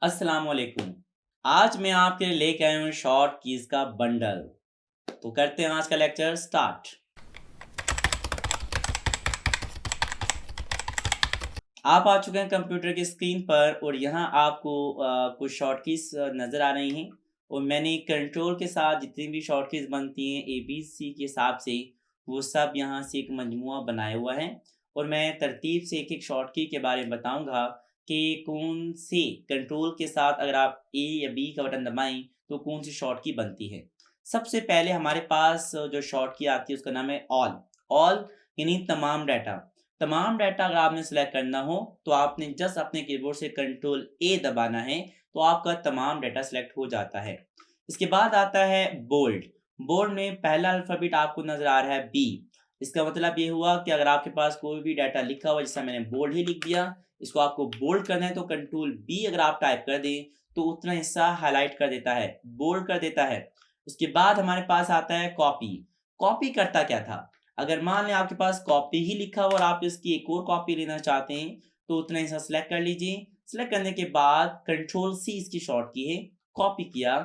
अस्सलाम वालेकुम। आज मैं आपके लिए लेके आया हूँ शॉर्ट कीज का बंडल। तो करते हैं आज का लेक्चर स्टार्ट। आप आ चुके हैं कंप्यूटर की स्क्रीन पर और यहाँ आपको कुछ शॉर्ट कीज नज़र आ रही हैं। और मैंने कंट्रोल के साथ जितनी भी शॉर्ट कीज बनती हैं ABC के हिसाब से वो सब यहाँ से एक मजमुआ बनाया हुआ है। और मैं तरतीब से एक एक शॉर्ट की के बारे में बताऊंगा कि कौन से कंट्रोल के साथ अगर आप A या B का बटन दबाएं तो कौन सी शॉर्ट की बनती है। सबसे पहले हमारे पास जो शॉर्ट की आती है उसका नाम है ऑल। ऑल यानी तमाम डाटा अगर आपने सेलेक्ट करना हो तो आपने जस्ट अपने कीबोर्ड से कंट्रोल A दबाना है तो आपका तमाम डाटा सेलेक्ट हो जाता है। इसके बाद आता है बोल्ड। बोल्ड में पहला अल्फाबेट आपको नजर आ रहा है B। इसका मतलब ये हुआ कि अगर आपके पास कोई भी डाटा लिखा हुआ जैसा मैंने बोल्ड ही लिख दिया, इसको आपको बोल्ड करना है तो कंट्रोल B अगर आप टाइप कर दें तो उतना हिस्सा हाईलाइट कर देता है, बोल्ड कर देता है। उसके बाद हमारे पास आता है कॉपी। कॉपी करता क्या था, अगर मान लें आपके पास कॉपी ही लिखा हुआ और आप इसकी एक और कॉपी लेना चाहते हैं तो उतना हिस्सा सिलेक्ट कर लीजिए। सिलेक्ट करने के बाद कंट्रोल C इसकी शॉर्ट की है, कॉपी किया,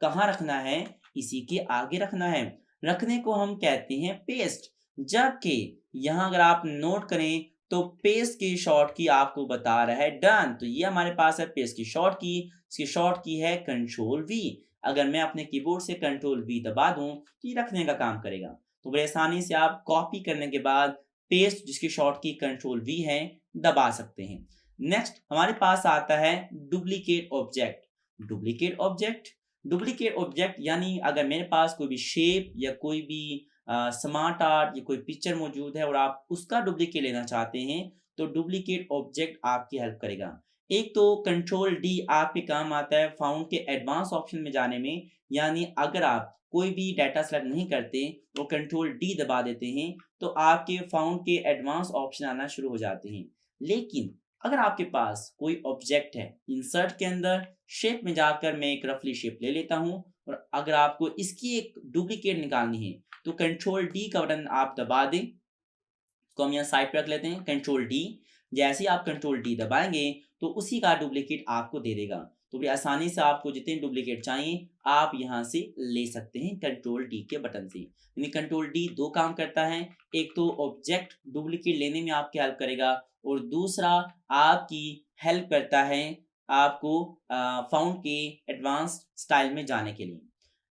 कहाँ रखना है, इसी के आगे रखना है। रखने को हम कहते हैं पेस्ट। जबकि यहाँ अगर आप नोट करें तो पेस्ट की शॉर्ट की आपको बता रहा है डन। तो ये हमारे पास है पेस्ट की शॉर्ट की, इसकी शॉर्ट की है कंट्रोल V। अगर मैं अपने कीबोर्ड से कंट्रोल V दबा दूं तो ये रखने का काम करेगा। तो बड़े आसानी से आप कॉपी करने के बाद पेस्ट जिसकी शॉर्ट की कंट्रोल V है दबा सकते हैं। नेक्स्ट हमारे पास आता है duplicate object. Duplicate object duplicate object यानी अगर मेरे पास कोई भी शेप या कोई भी स्मार्ट आर्ट या कोई पिक्चर मौजूद है और आप उसका डुप्लीकेट लेना चाहते हैं तो डुप्लीकेट ऑब्जेक्ट आपकी हेल्प करेगा। एक तो कंट्रोल D आपके काम आता है फाउंड के एडवांस ऑप्शन में जाने में। यानी अगर आप कोई भी डाटा सेलेक्ट नहीं करते और कंट्रोल D दबा देते हैं तो आपके फाउंड के एडवांस ऑप्शन आना शुरू हो जाते हैं। लेकिन अगर आपके पास कोई ऑब्जेक्ट है, इंसर्ट के अंदर शेप में जाकर मैं एक रफली शेप ले लेता हूं और अगर आपको इसकी एक डुप्लीकेट निकालनी है तो कंट्रोल D का बटन आप दबा दें। तो हम यहाँ साइड पे रख लेते हैं कंट्रोल D। जैसे ही आप कंट्रोल D दबाएंगे तो उसी का डुप्लीकेट आपको दे देगा। तो बड़ी आसानी से आपको जितने डुप्लीकेट चाहिए आप यहाँ से ले सकते हैं कंट्रोल D के बटन से। यानी कंट्रोल D दो काम करता है, एक तो ऑब्जेक्ट डुप्लीकेट लेने में आपकी हेल्प करेगा और दूसरा आपकी हेल्प करता है आपको फाउंड के एडवांस स्टाइल में जाने के लिए।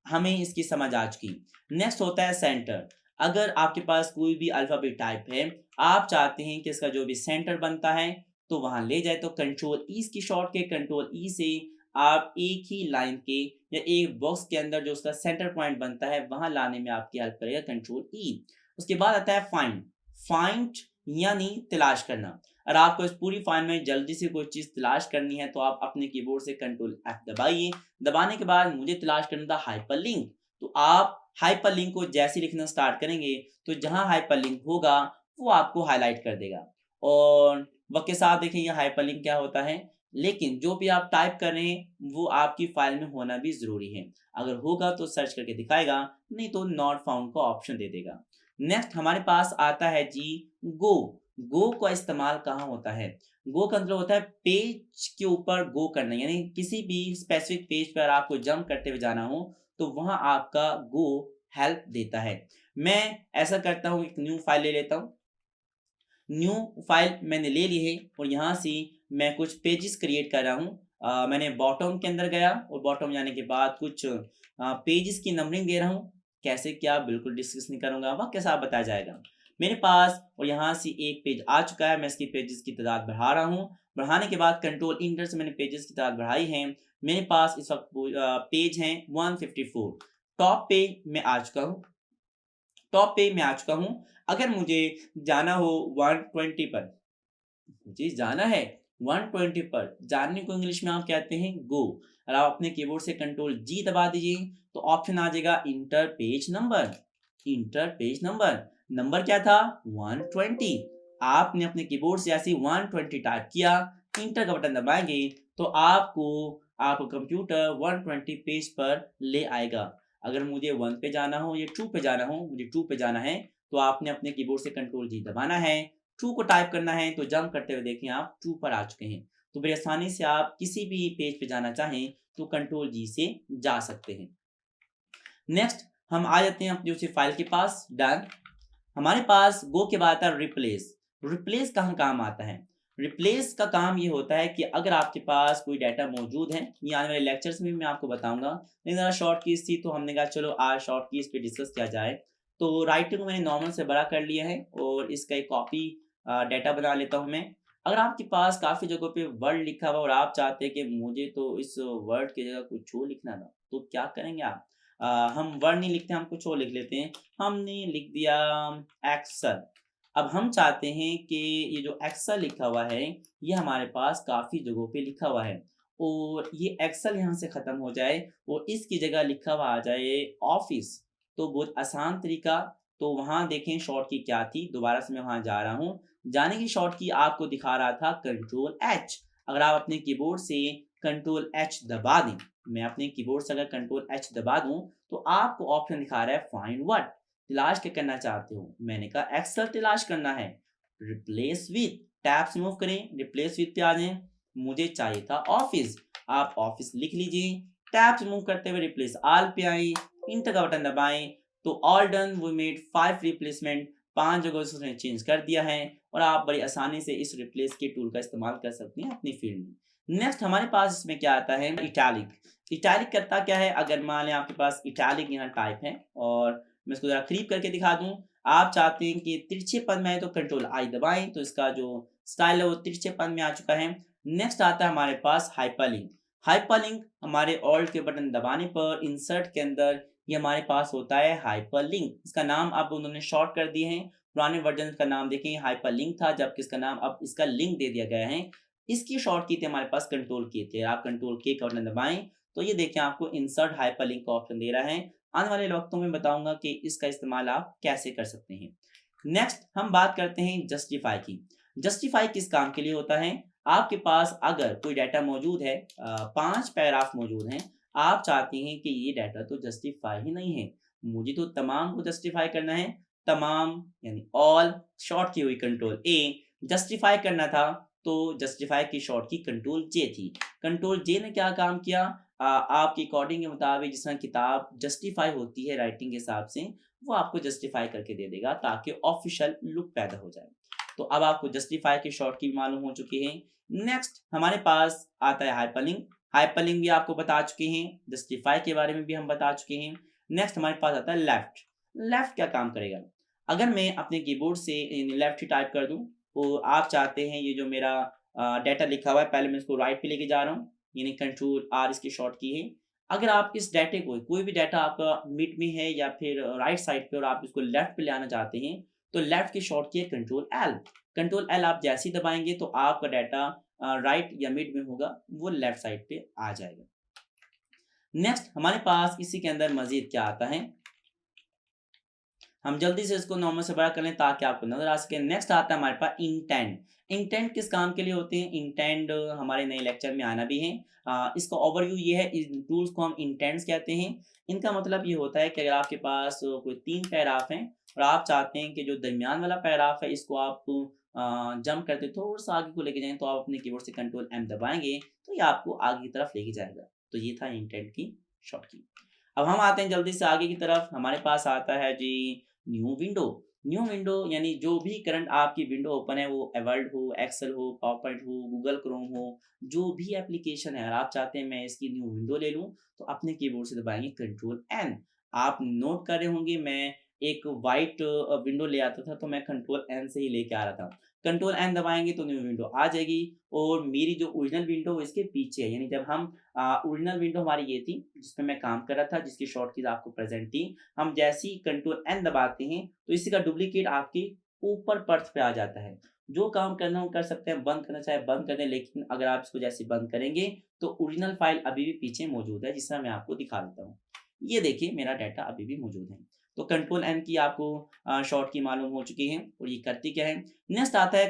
हमें इसकी समझ आ चुकी। नेक्स्ट होता है सेंटर। अगर आपके पास कोई भी अल्फाबेट टाइप है, आप चाहते हैं कि इसका जो भी सेंटर बनता है तो वहां ले जाए तो कंट्रोल ई की शॉर्ट के कंट्रोल ई से आप एक ही लाइन के या एक बॉक्स के अंदर जो उसका सेंटर पॉइंट बनता है वहां लाने में आपकी हेल्प करेगा कंट्रोल ई। उसके बाद आता है फाइंड। फाइंड यानी तलाश करना। और आपको इस पूरी फाइल में जल्दी से कोई चीज तलाश करनी है तो आप अपने कीबोर्ड से कंट्रोल F दबाइए। दबाने के बाद मुझे तलाश करना था हाइपरलिंक। तो आप हाइपरलिंक को जैसे लिखना स्टार्ट करेंगे तो जहां हाइपरलिंक होगा वो आपको हाईलाइट कर देगा। और वक्त के साथ देखें ये हाइपरलिंक क्या होता है, लेकिन जो भी आप टाइप कर रहे हैं वो आपकी फाइल में होना भी जरूरी है। अगर होगा तो सर्च करके दिखाएगा, नहीं तो नॉट फाउंड का ऑप्शन दे देगा। नेक्स्ट हमारे पास आता है जी गो। गो का इस्तेमाल कहाँ होता है, गो का मतलब होता है पेज के ऊपर गो करना। यानी किसी भी स्पेसिफिक पेज पर आपको जंप करते हुए जाना हो तो वहां आपका गो हेल्प देता है। मैं ऐसा करता हूँ, एक न्यू फाइल ले लेता हूँ। न्यू फाइल मैंने ले ली है और यहाँ से मैं कुछ पेजेस क्रिएट कर रहा हूँ। मैंने बॉटम के अंदर गया और बॉटम जाने के बाद कुछ पेजेस की नंबरिंग दे रहा हूँ। कैसे क्या बिल्कुल डिस्कस नहीं करूंगा, वक्त के साथ बताया जाएगा मेरे पास। और यहाँ से एक पेज आ चुका है, मैं इसकी पेजेस की तादाद बढ़ा रहा हूँ। बढ़ाने के बाद कंट्रोल इंटर से मैंने पेजेस की तादाद बढ़ाई है। मेरे पास इस वक्त पेज हैं 154। टॉप पे मैं आ चुका हूँ। टॉप पे मैं आ चुका हूँ। अगर मुझे जाना हो 120 पर, मुझे जाना है 120 पर, जानने को इंग्लिश में आप कहते हैं गो। और आप अपने कीबोर्ड से कंट्रोल G दबा दीजिए तो ऑप्शन आ जाएगा inter page number. Inter page number, number क्या था 120। आपने अपने कीबोर्ड से ऐसे 120 टाइप किया, इंटर का बटन दबाएंगे तो आपको कंप्यूटर 120 पेज पर ले आएगा। अगर मुझे 1 पे जाना हो या 2 पे जाना हो, मुझे 2 पे जाना है तो आपने अपने कीबोर्ड से कंट्रोल G दबाना है। 2 को टाइप करना है तो जंप करते हुए देखें आप 2 पर आ चुके हैं। तो बड़ी आसानी से आप किसी भी पेज पे जाना चाहें तो कंट्रोल जी से जा सकते हैं। नेक्स्ट हम आ जाते हैं अपनी उसी फाइल के पास। डन। हमारे पास गो के बाद आता है रिप्लेस। रिप्लेस कहाँ काम आता है? रिप्लेस का काम ये होता है कि अगर आपके पास कोई डाटा मौजूद है, ये आने वाले लेक्चर्स में भी मैं आपको बताऊंगा, लेकिन ज़रा शॉर्ट कीज थी तो हमने कहा चलो आज शॉर्ट कीज पे डिस्कस किया जाए। तो राइटिंग को मैंने नॉर्मल से बड़ा कर लिया है और इसका एक कॉपी डाटा बना लेता हूँ मैं। अगर आपके पास काफ़ी जगहों पे वर्ड लिखा हुआ और आप चाहते हैं कि मुझे तो इस वर्ड की जगह कुछ और लिखना था, तो क्या करेंगे आप? हम वर्ड नहीं लिखते, हम कुछ और लिख लेते हैं। हमने लिख दिया एक्सेल। अब हम चाहते हैं कि ये जो एक्सेल लिखा हुआ है, ये हमारे पास काफ़ी जगहों पे लिखा हुआ है और ये एक्सेल यहाँ से ख़त्म हो जाए और इसकी जगह लिखा हुआ आ जाए ऑफिस। तो बहुत आसान तरीका। तो वहाँ देखें शॉर्ट की क्या थी, दोबारा से मैं वहाँ जा रहा हूँ। जाने की शॉर्ट की आपको दिखा रहा था कंट्रोल एच। अगर आप अपने कीबोर्ड से कंट्रोल एच दबा दें, मैं अपने कीबोर्ड से अगर कंट्रोल एच दबा दूं तो आपको ऑप्शन दिखा रहा है फाइंड व्हाट। तलाश क्या करना चाहते हो? मैंने कहा एक्सेल तलाश करना है। रिप्लेस विथ, टैब्स मूव करें, रिप्लेस विथ पे आ जाएं। मुझे चाहिए था ऑफिस, आप ऑफिस लिख लीजिए। टैब्स मूव करते हुए रिप्लेस ऑल पे आए, इंटर का बटन दबाएं तो all done. We made 5 replacement, 5 जगह से उसने चेंज कर दिया है और आप बड़ी आसानी से इस रिप्लेस के टूल का इस्तेमाल कर सकते हैं अपनी फील्ड में। नेक्स्ट हमारे पास इसमें क्या आता है? इटैलिक। इटैलिक करता क्या है? अगर मान लें आपके पास इटैलिक यहाँ टाइप है और मैं इसको जरा क्रीप करके दिखा दूं। आप चाहते हैं कि तिरछे पन में है तो कंट्रोल आई दबाएं तो इसका जो स्टाइल है वो तिरछे पन में आ चुका है। नेक्स्ट आता है हमारे पास हाइपरलिंक। हाइपरलिंक हमारे ऑल्ट के बटन दबाने पर इंसर्ट के अंदर ये हमारे पास होता है हाइपरलिंक। इसका नाम अब उन्होंने शॉर्ट कर दिए हैं। पुराने वर्जन का नाम देखें हाइपरलिंक था, जबकि इसका नाम अब इसका लिंक दे दिया गया है। इसकी शॉर्ट की थी हमारे पास कंट्रोल की थी। आप कंट्रोल के का बटन दबाएं तो ये देखें आपको इंसर्ट हाइपरलिंक का ऑप्शन दे रहा है। आने वाले वक्तों में बताऊंगा कि इसका इस्तेमाल आप कैसे कर सकते हैं। नेक्स्ट हम बात करते हैं जस्टिफाई की। जस्टिफाई किस काम के लिए होता है? आपके पास अगर कोई डाटा मौजूद है, 5 पैराग्राफ मौजूद हैं, आप चाहते हैं कि ये डाटा तो जस्टिफाई ही नहीं है, मुझे तो तमाम को जस्टिफाई करना है। तमाम यानी ऑल, शॉर्ट की हुई कंट्रोल ए। जस्टिफाई करना था तो जस्टिफाई की शॉर्ट की कंट्रोल जे थी। कंट्रोल जे ने क्या काम किया? आपकी अकॉर्डिंग के मुताबिक जिस तरह किताब जस्टिफाई होती है राइटिंग के हिसाब से, वो आपको जस्टिफाई करके दे देगा ताकि ऑफिशियल लुक पैदा हो जाए। तो अब आपको जस्टिफाई की शॉर्ट की मालूम हो चुकी है। नेक्स्ट हमारे पास आता है हाइपरलिंक। हाइपरलिंक भी आपको बता चुके हैं, जस्टिफाई के बारे में भी हम बता चुके हैं। नेक्स्ट हमारे पास आता है लेफ्ट। लेफ्ट क्या काम करेगा? अगर मैं अपने कीबोर्ड से लेफ्ट ही टाइप कर दूं तो आप चाहते हैं ये जो मेरा डाटा लिखा हुआ है, पहले मैं इसको राइट पे लेके जा रहा हूँ, यानी कंट्रोल आर इसकी शॉर्ट की है। अगर आप इस डाटे को, कोई भी डाटा आपका मिड में है या फिर राइट साइड पे और आप इसको लेफ्ट पे ले आना चाहते हैं तो लेफ्ट की शॉर्ट की है कंट्रोल एल। कंट्रोल एल आप जैसे ही दबाएंगे तो आपका डाटा राइट या मिड में होगा, वो लेफ्ट साइड पे आ जाएगा। नेक्स्ट हमारे पास इसी के अंदर मजीद क्या आता है, हम जल्दी से इसको नॉर्मल से बड़ा कर लें ताकि आपको नजर आ सके। नेक्स्ट आता है हमारे पास इंटेंट। इंटेंट किस काम के लिए होते हैं? इंटेंट हमारे नए लेक्चर में आना भी है। इसका ओवरव्यू ये है, इन टूल्स को हम इंटेंट्स कहते हैं। इनका मतलब ये होता है कि अगर आपके पास कोई 3 पैराग्राफ हैं और आप चाहते हैं कि जो दरमियान वाला पैराग्राफ है इसको आप जंप करते थोड़ा सा आगे को लेके जाएं, तो आप अपने कीबोर्ड से कंट्रोल एम दबाएंगे तो ये आपको आगे की तरफ लेके जाएगा। तो ये था इंटेंट की शॉर्ट की। अब हम आते हैं जल्दी से आगे की तरफ। हमारे पास आता है जी न्यू विंडो। न्यू विंडो यानी जो भी करंट आपकी विंडो ओपन है, वो वर्ड हो, एक्सेल हो, पावरपॉइंट हो, गूगल क्रोम हो, जो भी एप्लीकेशन है, अगर आप चाहते हैं मैं इसकी न्यू विंडो ले लूं तो अपने कीबोर्ड से दबाएंगे कंट्रोल एन। आप नोट कर रहे होंगे मैं एक वाइट विंडो ले आता था तो मैं कंट्रोल एन से ही लेके आ रहा था। कंट्रोल एन दबाएंगे तो न्यू विंडो आ जाएगी और मेरी जो ओरिजिनल विंडो वो इसके पीछे है। यानी जब हम ओरिजिनल विंडो हमारी ये थी जिसमें मैं काम कर रहा था, जिसकी शॉर्ट कीज आपको प्रेजेंट थी, हम जैसे ही कंट्रोल एन दबाते हैं तो इसी का डुप्लीकेट आपकी ऊपर पर्थ पे आ जाता है। जो काम करना हो कर सकते हैं, बंद करना चाहे बंद कर दें, लेकिन अगर आप इसको जैसे बंद करेंगे तो ओरिजिनल फाइल अभी भी पीछे मौजूद है, जिससे मैं आपको दिखा देता हूँ। ये देखिए मेरा डाटा अभी भी मौजूद है। तो कंट्रोल एन की आपको शॉर्ट की मालूम हो चुकी है और ये करती क्या है। नेक्स्ट आता है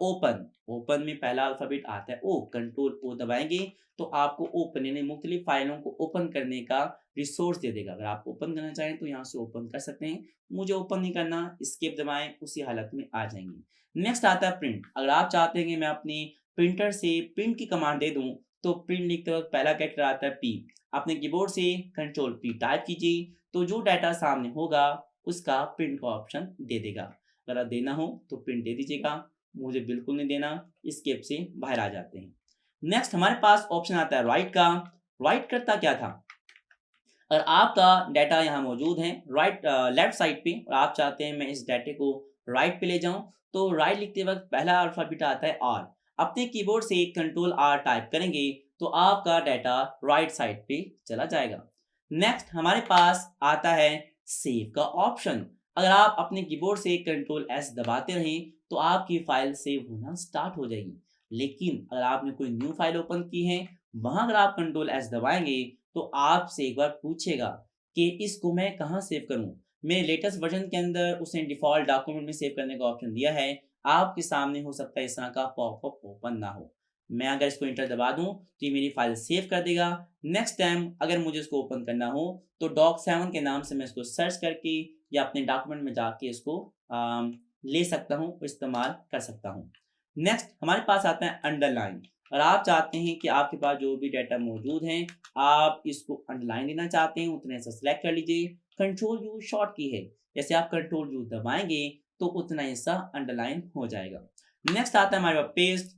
ओपन। ओपन में पहला अल्फाबेट आता है ओ। कंट्रोल ओ दबाएंगे तो आपको ओपन यानी मुख्तलिफ फाइलों को ओपन करने का रिसोर्स दे देगा। अगर आप ओपन करना चाहें तो यहाँ से ओपन कर सकते हैं। मुझे ओपन नहीं करना, एस्केप दबाएं, उसी हालत में आ जाएंगे। नेक्स्ट आता है प्रिंट। अगर आप चाहते हैं कि मैं अपनी प्रिंटर से प्रिंट की कमांड दे दूं तो प्रिंट लिखते वक्त पहला कैरेक्टर आता है पी। अपने कीबोर्ड से कंट्रोल पी टाइप कीजिए तो जो डाटा सामने होगा उसका प्रिंट का ऑप्शन दे देगा। अगर आप देना हो तो प्रिंट दे दीजिएगा, मुझे बिल्कुल नहीं देना, स्केप से बाहर आ जाते हैं। नेक्स्ट हमारे पास ऑप्शन आता है राइट का। राइट करता क्या था, अगर आपका डाटा यहाँ मौजूद है राइट लेफ्ट साइड पे और आप चाहते हैं मैं इस डाटे को राइट पे ले जाऊं तो राइट लिखते वक्त पहला अल्फाबेट आता है आर। अपने कीबोर्ड से कंट्रोल आर टाइप करेंगे तो आपका डाटा राइट साइड पे चला जाएगा। नेक्स्ट हमारे पास आता है सेव का ऑप्शन। अगर आप अपने कीबोर्ड से कंट्रोल एस दबाते रहें तो आपकी फाइल सेव होना स्टार्ट हो जाएगी। लेकिन अगर आपने कोई न्यू फाइल ओपन की है वहां अगर आप कंट्रोल एस दबाएंगे तो आपसे एक बार पूछेगा कि इसको मैं कहाँ सेव करूँ। मेरे लेटेस्ट वर्जन के अंदर उसने डिफ़ॉल्ट डॉक्यूमेंट में सेव करने का ऑप्शन दिया है। आपके सामने हो सकता है इस तरह का पॉपअप ओपन ना हो। मैं अगर इसको इंटर दबा दूँ तो ये मेरी फाइल सेव कर देगा। नेक्स्ट टाइम अगर मुझे इसको ओपन करना हो तो doc7 के नाम से मैं इसको सर्च करके या अपने डॉक्यूमेंट में जाके इसको ले सकता हूँ, इस्तेमाल कर सकता हूँ। नेक्स्ट हमारे पास आता है अंडरलाइन। और आप चाहते हैं कि आपके पास जो भी डाटा मौजूद है आप इसको अंडरलाइन लेना चाहते हैं उतने से सिलेक्ट कर लीजिए। कंट्रोल यू शॉर्ट की है, जैसे आप कंट्रोल यू दबाएंगे तो उतना हिस्सा अंडरलाइन हो जाएगा। नेक्स्ट आता है हमारे पास पेस्ट।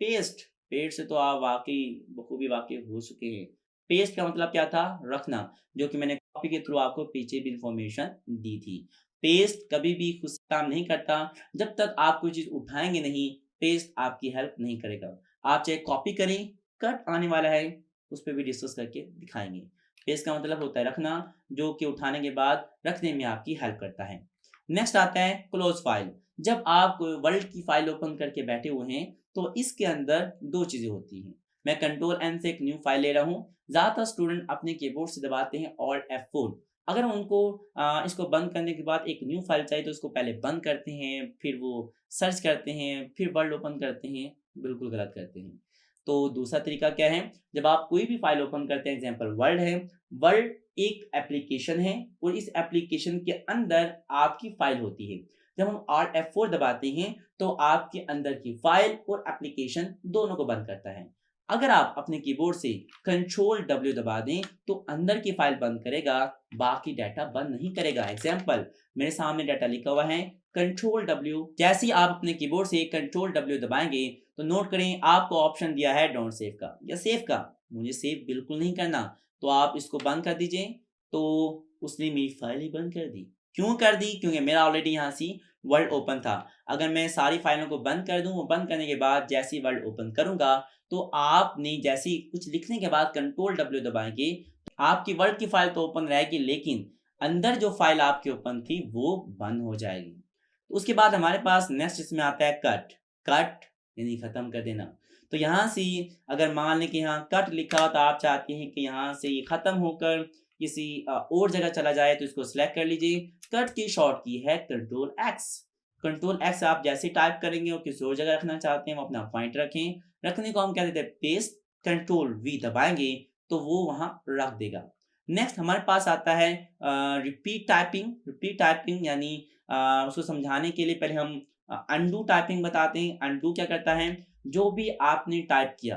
पेस्ट पेस्ट से तो आप वाकई बखूबी वाकिफ हो चुके हैं। पेस्ट का मतलब क्या था, रखना, जो कि मैंने कॉपी के थ्रू आपको पीछे भी इंफॉर्मेशन दी थी। पेस्ट कभी भी खुद से काम नहीं करता, जब तक आप कोई चीज उठाएंगे नहीं पेस्ट आपकी हेल्प नहीं करेगा। आप चाहे कॉपी करें, कट आने वाला है उस पर भी डिस्कस करके दिखाएंगे। पेस्ट का मतलब होता है रखना, जो कि उठाने के बाद रखने में आपकी हेल्प करता है। नेक्स्ट आता है क्लोज फाइल। जब आप वर्ल्ड की फाइल ओपन करके बैठे हुए हैं तो इसके अंदर दो चीजें होती हैं। मैं कंट्रोल एन से एक न्यू फाइल ले रहा हूँ। ज्यादातर स्टूडेंट अपने कीबोर्ड से दबाते हैं ऑल्ट F4। अगर उनको इसको बंद करने के बाद एक न्यू फाइल चाहिए तो उसको पहले बंद करते हैं, फिर वो सर्च करते हैं, फिर वर्ल्ड ओपन करते हैं, बिल्कुल गलत करते हैं। तो दूसरा तरीका क्या है, जब आप कोई भी फाइल ओपन करते हैं, एग्जांपल वर्ल्ड है, वर्ल्ड एक एप्लीकेशन है और इस एप्लीकेशन के अंदर आपकी फाइल होती है। जब हम Alt F4 दबाते हैं तो आपके अंदर की फाइल और एप्लीकेशन दोनों को बंद करता है। अगर आप अपने कीबोर्ड से कंट्रोल W दबा दें तो अंदर की फाइल बंद करेगा, बाकी डाटा बंद नहीं करेगा। एग्जाम्पल मेरे सामने डाटा लिखा हुआ है कंट्रोल W। जैसे ही आप अपने कीबोर्ड से कंट्रोल W दबाएंगे तो नोट करें आपको ऑप्शन दिया है डोंट सेव का या सेव का। मुझे सेव बिल्कुल नहीं करना तो आप इसको बंद कर दीजिए। तो उसने मेरी फाइल ही बंद कर दी। क्यों कर दी, क्योंकि मेरा ऑलरेडी यहाँ सी वर्ल्ड ओपन था। अगर मैं सारी फाइलों को बंद कर दूं, वो बंद करने के बाद जैसे ही वर्ल्ड ओपन करूंगा तो आपने जैसे ही कुछ लिखने के बाद कंट्रोल W दबाएंगे आपकी वर्ल्ड की फाइल तो ओपन रहेगी लेकिन अंदर जो फाइल आपकी ओपन थी वो बंद हो जाएगी। उसके बाद हमारे पास नेक्स्ट इसमें आता है कट। कट यानी खत्म कर देना। तो यहाँ से अगर मान लें कि यहाँ कट लिखा हो तो आप चाहते हैं कि यहाँ से ये खत्म होकर किसी और जगह चला जाए तो इसको सिलेक्ट कर लीजिए। कट की शॉर्ट की है कंट्रोल एक्स। कंट्रोल एक्स आप जैसे टाइप करेंगे और किसी और जगह रखना चाहते हैं वो अपना पॉइंट रखें। रखने को हम क्या देते हैं पेस्ट। कंट्रोल वी दबाएंगे तो वो वहां रख देगा। नेक्स्ट हमारे पास आता है रिपीट टाइपिंग। रिपीट टाइपिंग यानी उसको समझाने के लिए पहले हम अनडू टाइपिंग बताते हैं। अनडू क्या करता है, जो भी आपने टाइप किया,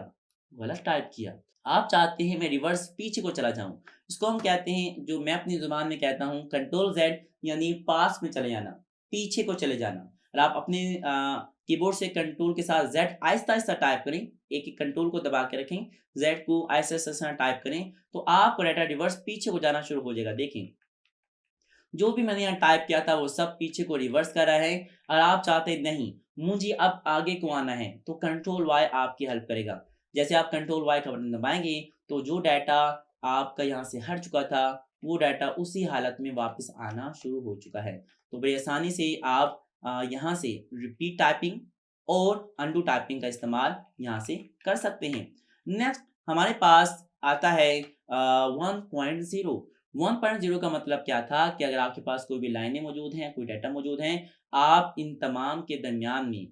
गलत टाइप किया, आप चाहते हैं मैं रिवर्स पीछे को चला जाऊं, इसको हम कहते हैं, जो मैं अपनी जुबान में कहता हूं कंट्रोल जेड यानी पास में चले जाना, पीछे को चले जाना। और आप अपने कीबोर्ड से कंट्रोल के साथ जेड आहिस्ता आहिस्ता टाइप करें, एक एक कंट्रोल को दबा के रखें, जेड को आहिस्ता आहिस्ता टाइप करें तो आपको डाटा रिवर्स पीछे को जाना शुरू हो जाएगा। देखें जो भी मैंने यहाँ टाइप किया था वो सब पीछे को रिवर्स कर रहा है। और आप चाहते नहीं मुझे अब आगे को आना है तो कंट्रोल वाई आपकी हेल्प करेगा। जैसे आप कंट्रोल वाई का बटन दबाएंगे तो जो डाटा आपका यहाँ से हट चुका था वो डाटा उसी हालत में वापस आना शुरू हो चुका है। तो बड़ी आसानी से आप यहाँ से रिपीट टाइपिंग और अनडू टाइपिंग का इस्तेमाल यहाँ से कर सकते हैं। नेक्स्ट हमारे पास आता है 1.0। 1.0 का मतलब क्या था कि अगर आपके पास कोई भी लाइनें मौजूद हैं, कोई डाटा मौजूद हैं, आप इन तमाम के दरमियान में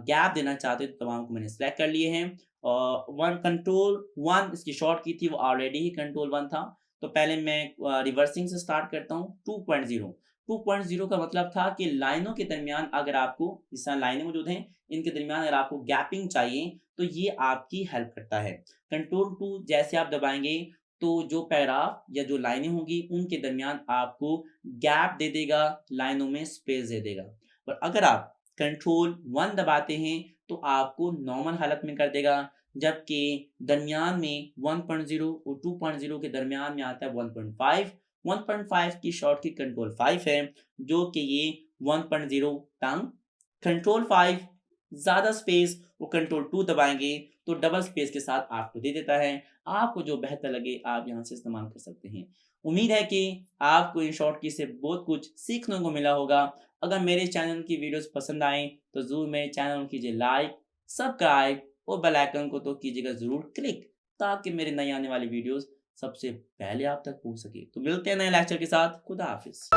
गैप देना चाहते हो तो तमाम को मैंने सेलेक्ट कर लिए हैं। और कंट्रोल 1 इसकी शॉर्ट की थी, वो ऑलरेडी ही कंट्रोल 1 था। तो पहले मैं रिवर्सिंग से स्टार्ट करता हूँ 2.0। 2.0 का मतलब था कि लाइनों के दरमियान अगर आपको जिस तरह लाइनें मौजूद हैं, इनके दरमियान अगर आपको गैपिंग चाहिए तो ये आपकी हेल्प करता है। कंट्रोल 2 जैसे आप दबाएँगे तो जो पैराग्राफ या जो लाइनें होंगी उनके दरमियान आपको गैप दे देगा, लाइनों में स्पेस दे देगा। और अगर आप कंट्रोल 1 दबाते हैं तो आपको नॉर्मल हालत में कर देगा, जबकि दरमियान में 1.0 और 2.0 के दरमियान में आता है 1.5। 1.5 की शॉर्टकट कंट्रोल 5 है, जो कि ये 1.0 तंग कंट्रोल 5 ज़्यादा स्पेस वो कंट्रोल 2 दबाएँगे तो डबल स्पेस के साथ आपको दे देता है। आपको जो बेहतर लगे आप यहाँ से इस्तेमाल कर सकते हैं। उम्मीद है कि आपको इन शॉर्टकट से बहुत कुछ सीखने को मिला होगा। अगर मेरे चैनल की वीडियोज़ पसंद आएँ तो ज़रूर मेरे चैनल को कीजिए लाइक, सब्सक्राइब और बेल आइकन को तो कीजिएगा ज़रूर क्लिक, ताकि मेरे नई आने वाली वीडियोज़ सबसे पहले आप तक पहुँच सके। तो मिलते हैं नए लेक्चर के साथ। खुदा हाफ़िज़।